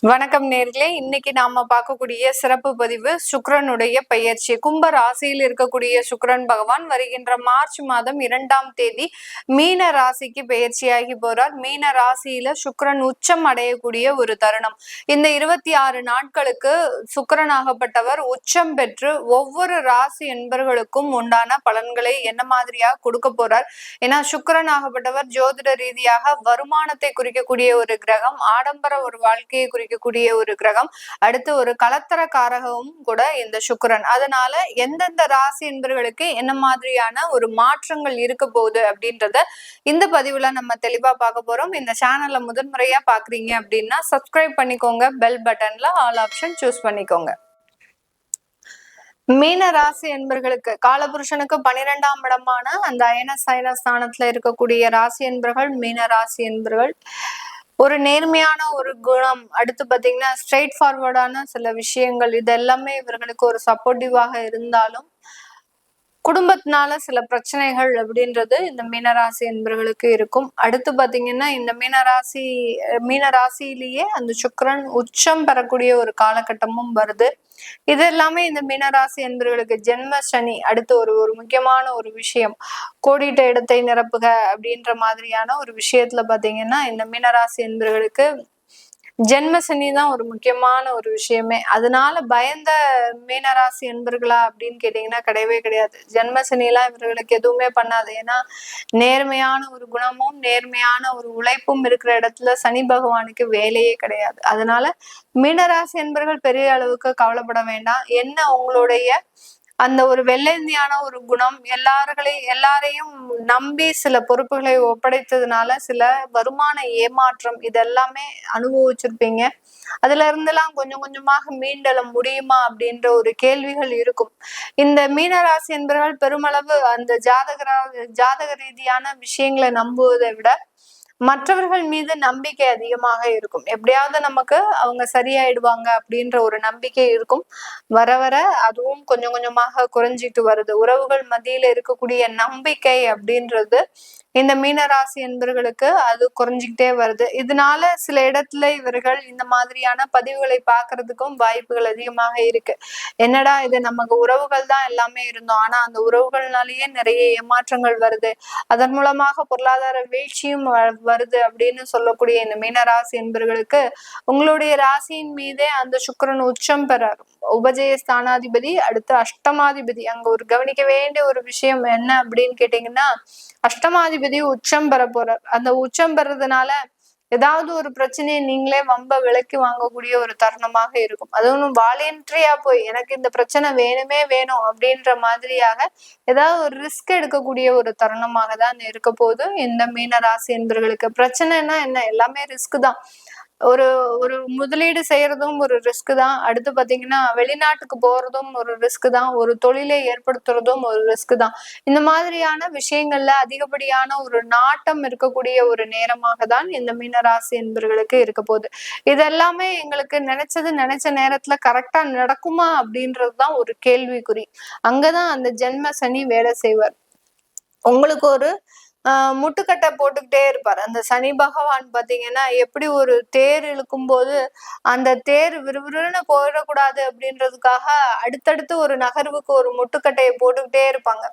வணக்கம் நேர்களே. இன்னைக்கு நாம பார்க்கக்கூடிய சிறப்பு பதிவு சுக்கிரனுடைய பெயர்ச்சி. கும்ப ராசியில் இருக்கக்கூடிய சுக்கிரன் பகவான் வருகின்ற மார்ச் மாதம் 2ஆம் தேதி மீன ராசிக்கு பெயர்ச்சியாகி போறார். மீன ராசியில சுக்கிரன் உச்சம் அடையக்கூடிய ஒரு தருணம். இந்த 26 நாட்களுக்கு சுக்கிரனாகப்பட்டவர் உச்சம் பெற்று ஒவ்வொரு ராசி என்பர்களுக்கும் உண்டான பலன்களை என்ன மாதிரியா கொடுக்க போறார். ஏன்னா சுக்கிரனாகப்பட்டவர் ஜோதிட ரீதியாக வருமானத்தை குறிக்கக்கூடிய ஒரு கிரகம், ஆடம்பர ஒரு வாழ்க்கையை குறிக்கக்கூடிய ஒரு கிரகம், அடுத்து ஒரு கலத்தர காரகமும் கூட இந்த சுக்கிரன். அதனால எந்தெந்த ராசி என்பவர்களுக்கு என்ன மாதிரியான ஒரு மாற்றங்கள் இருக்க போகுது அப்படின்றத இந்த பதிவுல நம்ம தெளிவா பார்க்க போறோம். இந்த சேனல்ல முதன்முறையா பாக்குறீங்க அப்படின்னா சப்ஸ்கிரைப் பண்ணிக்கோங்க, பெல் பட்டன்ல ஆல் ஆப்ஷன் சூஸ் பண்ணிக்கோங்க. மீன ராசி என்பர்களுக்கு காலபுருஷனுக்கு 12ஆம் இடமான அந்த அயன சயன ஸ்தானத்துல இருக்கக்கூடிய ராசி என்பர்கள் மீன ராசி என்பர்கள். ஒரு நேர்மையான ஒரு குணம், அடுத்து பாத்தீங்கன்னா ஸ்ட்ரெயிட் ஃபார்வர்டான சில விஷயங்கள், இது எல்லாமே இவர்களுக்கு ஒரு சப்போர்ட்டிவாக இருந்தாலும் குடும்பத்தினால சில பிரச்சனைகள் அப்படின்றது இந்த மீனராசி என்பவர்களுக்கு இருக்கும். அடுத்து பாத்தீங்கன்னா இந்த மீனராசியிலேயே அந்த சுக்கிரன் உச்சம் பெறக்கூடிய ஒரு காலகட்டமும் வருது. இது எல்லாமே இந்த மீனராசி என்பவர்களுக்கு ஜென்ம சனி. அடுத்து ஒரு முக்கியமான ஒரு விஷயம், கோடிட்ட இடத்தை நிரப்புக அப்படின்ற மாதிரியான ஒரு விஷயத்துல பாத்தீங்கன்னா இந்த மீனராசி என்பவர்களுக்கு ஜென்ம சனி தான் ஒரு முக்கியமான ஒரு விஷயமே. அதனால பயந்த மீனராசி என்பர்களா அப்படின்னு கேட்டீங்கன்னா கிடையவே கிடையாது. ஜென்ம சனியெல்லாம் இவர்களுக்கு எதுவுமே பண்ணாது. ஏன்னா நேர்மையான ஒரு குணமும் நேர்மையான ஒரு உழைப்பும் இருக்கிற இடத்துல சனி பகவானுக்கு வேலையே கிடையாது. அதனால மீனராசி என்பர்கள் பெரிய அளவுக்கு கவலைப்பட வேண்டாம். என்ன உங்களுடைய அந்த ஒரு வெள்ளந்தியான ஒரு குணம், எல்லாரையும் நம்பி சில பொறுப்புகளை ஒப்படைத்ததுனால சில வருமான ஏமாற்றம் இதெல்லாமே அனுபவிச்சிருப்பீங்க. அதுல இருந்தெல்லாம் கொஞ்சம் கொஞ்சமாக மீண்டெழ முடியுமா அப்படின்ற ஒரு கேள்விகள் இருக்கும். இந்த மீனராசி என்பவர்கள் பெருமளவு அந்த ஜாதக ரீதியான விஷயங்களை நம்புவதை விட மற்றவர்கள் மீது நம்பிக்கை அதிகமாக இருக்கும். எப்படியாவது நமக்கு அவங்க சரியாயிடுவாங்க அப்படின்ற ஒரு நம்பிக்கை இருக்கும். வர வர அதுவும் கொஞ்சம் கொஞ்சமாக குறைஞ்சிட்டு வருது. உறவுகள் மத்தியில இருக்கக்கூடிய நம்பிக்கை அப்படின்றது இந்த மீனராசி என்பவர்களுக்கு அது குறைஞ்சிக்கிட்டே வருது. இதனால சில இடத்துல இவர்கள் இந்த மாதிரியான பதிவுகளை பார்க்கறதுக்கும் வாய்ப்புகள் அதிகமாக இருக்கு. என்னடா இது, நமக்கு உறவுகள் தான் எல்லாமே இருந்தோம், ஆனா அந்த உறவுகள்னாலேயே நிறைய ஏமாற்றங்கள் வருது, அதன் மூலமாக பொருளாதார வீழ்ச்சியும் வருது அப்படின்னு சொல்லக்கூடிய இந்த மீனராசி என்பவர்களுக்கு உங்களுடைய ராசியின் மீதே அந்த சுக்கிரன் உச்சம் பெறார். உபஜய ஸ்தானாதிபதி, அடுத்து அஷ்டமாதிபதி. அங்க ஒரு கவனிக்க வேண்டிய ஒரு விஷயம் என்ன அப்படின்னு கேட்டீங்கன்னா, அஷ்டமாதிபதி உச்சம் பெற போறார். அந்த உச்சம் பெறதுனால ஏதாவது ஒரு பிரச்சனையை நீங்களே வம்ப விலக்கி வாங்கக்கூடிய ஒரு தருணமாக இருக்கும். அதுவும் வாலண்டரியா போய் எனக்கு இந்த பிரச்சனை வேணும் அப்படின்ற மாதிரியாக ஏதாவது ஒரு ரிஸ்க் எடுக்கக்கூடிய ஒரு தருணமாக தான் இருக்க போது இந்த மீன ராசி என்பவர்களுக்கு. பிரச்சனைனா என்ன, எல்லாமே ரிஸ்க் தான். ஒரு ஒரு முதலீடு செய்யறதும் ஒரு ரிஸ்க் தான். அடுத்து பாத்தீங்கன்னா வெளிநாட்டுக்கு போறதும் ஒரு ரிஸ்க் தான். ஒரு தொழிலை ஏற்படுத்துறதும் ஒரு ரிஸ்க் தான். இந்த மாதிரியான விஷயங்கள்ல அதிகப்படியான ஒரு நாட்டம் இருக்கக்கூடிய ஒரு நேரமாக தான் இந்த மீனராசி என்பவர்களுக்கு இருக்க போகுது. இதெல்லாமே எங்களுக்கு நினைச்ச நேரத்துல கரெக்டா நடக்குமா அப்படின்றதுதான் ஒரு கேள்விக்குறி. அங்கதான் அந்த ஜென்ம சனி வேலை செய்வார். உங்களுக்கு ஒரு முட்டுக்கட்டை போட்டுக்கிட்டே இருப்பார். அந்த சனி பகவான் பாத்தீங்கன்னா எப்படி ஒரு தேர் இழுக்கும் போது அந்த தேர் விறுவிறுன்னு போயிடக்கூடாது அப்படின்றதுக்காக அடுத்தடுத்து ஒரு நகர்வுக்கு ஒரு முட்டுக்கட்டையை போட்டுக்கிட்டே இருப்பாங்க.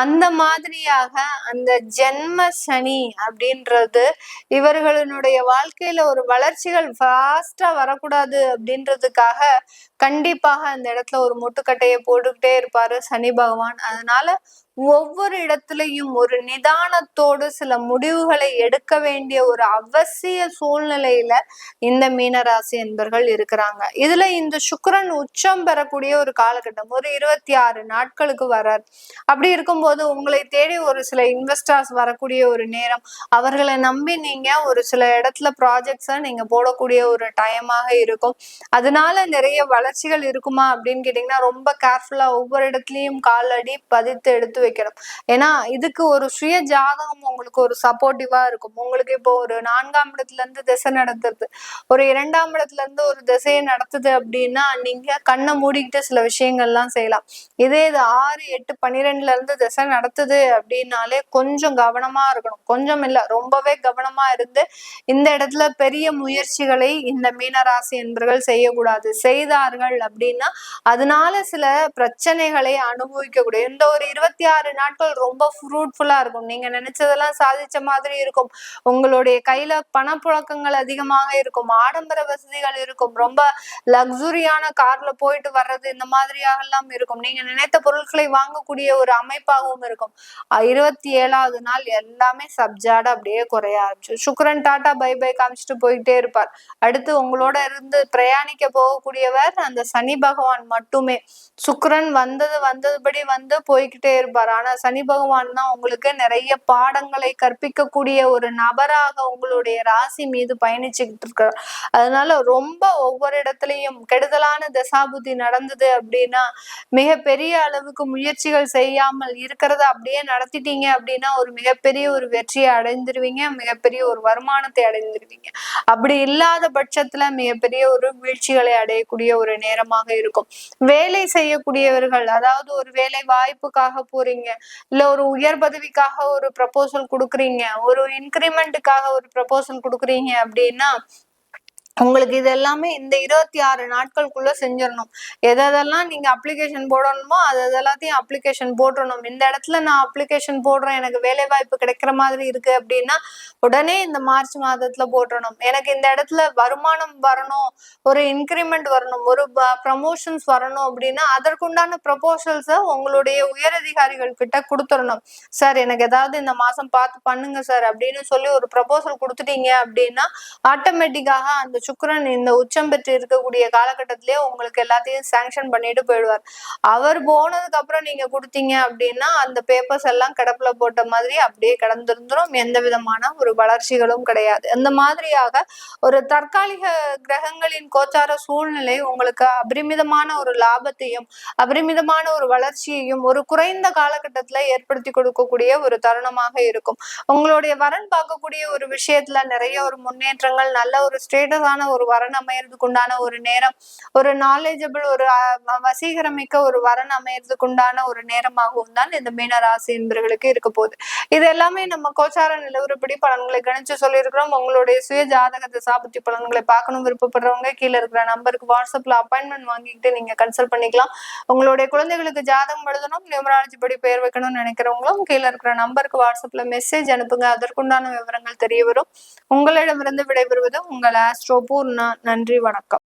அந்த மாதிரியாக அந்த ஜென்ம சனி அப்படின்றது இவர்களுடைய வாழ்க்கையில ஒரு வளர்ச்சிகள் ஃபாஸ்டா வரக்கூடாது அப்படின்றதுக்காக கண்டிப்பாக அந்த இடத்துல ஒரு முட்டுக்கட்டையை போட்டுக்கிட்டே இருப்பாரு சனி பகவான். அதனால ஒவ்வொரு இடத்துலயும் ஒரு நிதானத்தோடு சில முடிவுகளை எடுக்க வேண்டிய ஒரு அவசிய சூழ்நிலையில இந்த மீனராசி என்பர்கள் இருக்கிறாங்க. இதுல இந்த சுக்கிரன் உச்சம் பெறக்கூடிய ஒரு காலகட்டம் ஒரு 26 நாட்களுக்கு வர்றார். அப்படி இருக்கும்போது உங்களை தேடி ஒரு சில இன்வெஸ்டர்ஸ் வரக்கூடிய ஒரு நேரம், அவர்களை நம்பி நீங்க ஒரு சில இடத்துல ப்ராஜெக்ட்ஸை நீங்க போடக்கூடிய ஒரு டைமாக இருக்கும். அதனால நிறைய வளர்ச்சிகள் இருக்குமா அப்படின்னு கேட்டீங்கன்னா ரொம்ப கேர்ஃபுல்லா ஒவ்வொரு இடத்துலயும் காலடி பதித்து எடுத்து வைக்கணும். ஏன்னா இதுக்கு ஒரு சுய ஜாதகம் உங்களுக்கு ஒரு சப்போர்ட்டிவா இருக்கும். உங்களுக்கு இப்போ ஒரு 4ஆம் இடத்துல இருந்து திசை நடத்துறது, ஒரு 2ஆம் இடத்துல இருந்து ஒரு திசையை நடத்துது அப்படின்னா நீங்க கண்ணை மூடிக்கிட்டு சில விஷயங்கள்லாம் செய்யலாம். இதே இது 6, 8, 12ல இருந்து திசை நடத்துது அப்படின்னாலே கொஞ்சம் கவனமா இருக்கணும். கொஞ்சம் இல்ல, ரொம்பவே கவனமா இருந்து இந்த இடத்துல பெரிய முயற்சிகளை இந்த மீனராசி என்பர்கள் செய்யக்கூடாது. செய்தார்கள் அப்படின்னா அதனால சில பிரச்சனைகளை அனுபவிக்கக்கூடிய இந்த ஒரு 26 நாட்கள் ரொம்ப ஃப்ரூட்ஃபுல்லா இருக்கும். நீங்க நினைச்சதெல்லாம் சாதிச்ச மாதிரி இருக்கும். உங்களுடைய கையில பணப்புழக்கங்கள் அதிகமாக இருக்கும். ஆடம்பர வசதிகள் இருக்கும். ரொம்ப லக்ஸுரியான கார்ல போயிட்டு வர்றது இந்த மாதிரியாக எல்லாம் இருக்கும். நீங்க நினைத்த பொருட்களை வாங்கக்கூடிய ஒரு அமைப்பாகவும் இருக்கும். 27வது நாள் எல்லாமே சப்ஜாடா அப்படியே குறைய ஆரம்பிச்சு. சுக்கிரன் டாட்டா பை பை காமிச்சிட்டு போயிட்டே இருப்பார். அடுத்து உங்களோட இருந்து பிரயாணிக்க போகக்கூடியவர் அந்த சனி பகவான் மட்டுமே. சுக்கிரன் வந்ததுபடி வந்து போய்கிட்டே இருப்பார். ஆனா சனி பகவான் தான் உங்களுக்கு நிறைய பாடங்களை கற்பிக்கக்கூடிய ஒரு நபராக உங்களுடைய ராசி மீது பயணிச்சுக்கிட்டு இருக்கார். அதனால ரொம்ப ஒவ்வொரு இடத்துலயும் கெடுதலான தசாபுத்தி நடந்தது அப்படின்னா மிகப்பெரிய அளவுக்கு முயற்சிகள் செய்யாமல் இருக்கிறத அப்படியே நடத்திட்டீங்க அப்படின்னா ஒரு மிகப்பெரிய ஒரு வெற்றியை அடைந்துருவீங்க. மிகப்பெரிய ஒரு வருமானத்தை அடைந்துருவீங்க. அப்படி இல்லாத பட்சத்துல மிகப்பெரிய ஒரு வீழ்ச்சிகளை அடையக்கூடிய ஒரு நேரமாக இருக்கும். வேலை செய்யக்கூடியவர்கள், அதாவது ஒரு வேலை வாய்ப்புக்காக போறீங்க, இல்ல ஒரு உயர் பதவிக்காக ஒரு ப்ரப்போசல் கொடுக்குறீங்க, ஒரு இன்கிரிமெண்ட்டுக்காக ஒரு ப்ரப்போசல் கொடுக்குறீங்க அப்படின்னா உங்களுக்கு இது எல்லாமே இந்த 26 நாட்களுக்குள்ள செஞ்சிடணும். எதெல்லாம் நீங்க அப்ளிகேஷன் போடணுமோ அது எல்லாத்தையும் அப்ளிகேஷன் போட்டுடணும். இந்த இடத்துல நான் அப்ளிகேஷன் போடுறேன், எனக்கு வேலை வாய்ப்பு கிடைக்கிற மாதிரி இருக்கு அப்படின்னா உடனே இந்த மார்ச் மாதத்துல போட்டுடணும். எனக்கு இந்த இடத்துல வருமானம் வரணும், ஒரு இன்கிரிமெண்ட் வரணும், ஒரு ப்ரமோஷன்ஸ் வரணும் அப்படின்னா அதற்குண்டான ப்ரப்போசல்ஸை உங்களுடைய உயரதிகாரிகள் கிட்ட கொடுத்துடணும். சார் எனக்கு ஏதாவது இந்த மாசம் பார்த்து பண்ணுங்க சார் அப்படின்னு சொல்லி ஒரு ப்ரப்போசல் கொடுத்துட்டீங்க அப்படின்னா ஆட்டோமேட்டிக்காக அந்த சுக்கிரன் இந்த உச்சம் பெற்று இருக்கக்கூடிய காலகட்டத்திலேயே உங்களுக்கு எல்லாத்தையும் சாங்ஷன் பண்ணிட்டு போயிடுவார். அவர் போனதுக்கு அப்புறம் நீங்க கொடுத்தீங்க அப்படின்னா அந்த பேப்பர்ஸ் எல்லாம் கிடப்புல போட்ட மாதிரி அப்படியே கிடந்திருந்துரும். எந்த விதமான ஒரு வளர்ச்சிகளும் கிடையாது. அந்த மாதிரியாக ஒரு தற்காலிக கிரகங்களின் கோச்சார சூழ்நிலை உங்களுக்கு அபரிமிதமான ஒரு லாபத்தையும் அபரிமிதமான ஒரு வளர்ச்சியையும் ஒரு குறைந்த காலகட்டத்துல ஏற்படுத்தி கொடுக்கக்கூடிய ஒரு தருணமாக இருக்கும். உங்களுடைய வரன் பார்க்கக்கூடிய ஒரு விஷயத்துல நிறைய ஒரு முன்னேற்றங்கள், நல்ல ஒரு ஸ்டேட்டஸான ஒரு வரன் அமையறதுக்கு உண்டான ஒரு நேரம், ஒரு நாலேஜபிள், ஒரு வசீகரமிக்க ஒரு வரன் அமையறதுக்கு உண்டான ஒரு நேரமாகவும் தான் இந்த மீன ராசி என்பவர்களுக்கு இருக்க போகுது. இது எல்லாமே நம்ம கோச்சார நிலவரப்படி பலன்களை கணிச்சு சொல்லியிருக்கிறோம். உங்களுடைய சுய ஜாதக தசாபுத்தி பலன்களை பார்க்கணும் விருப்பப்படுறவங்க கீழே இருக்கிற நம்பருக்கு வாட்ஸ்அப்ல அப்பாயின்மெண்ட் வாங்கிட்டு நீங்க கன்சல்ட் பண்ணிக்கலாம். உங்களுடைய குழந்தைகளுக்கு ஜாதகம் எழுதணும், நியூமராலஜி படி பெயர் வைக்கணும்னு நினைக்கிறவங்களும் கீழே இருக்கிற நம்பருக்கு வாட்ஸ்அப்ல மெசேஜ் அனுப்புங்க. அதற்குண்டான விவரங்கள் தெரிய வரும். உங்களிடமிருந்து விடைபெறுவது உங்கள் ஆஸ்ட்ரோ பூர்ணா. நன்றி, வணக்கம்.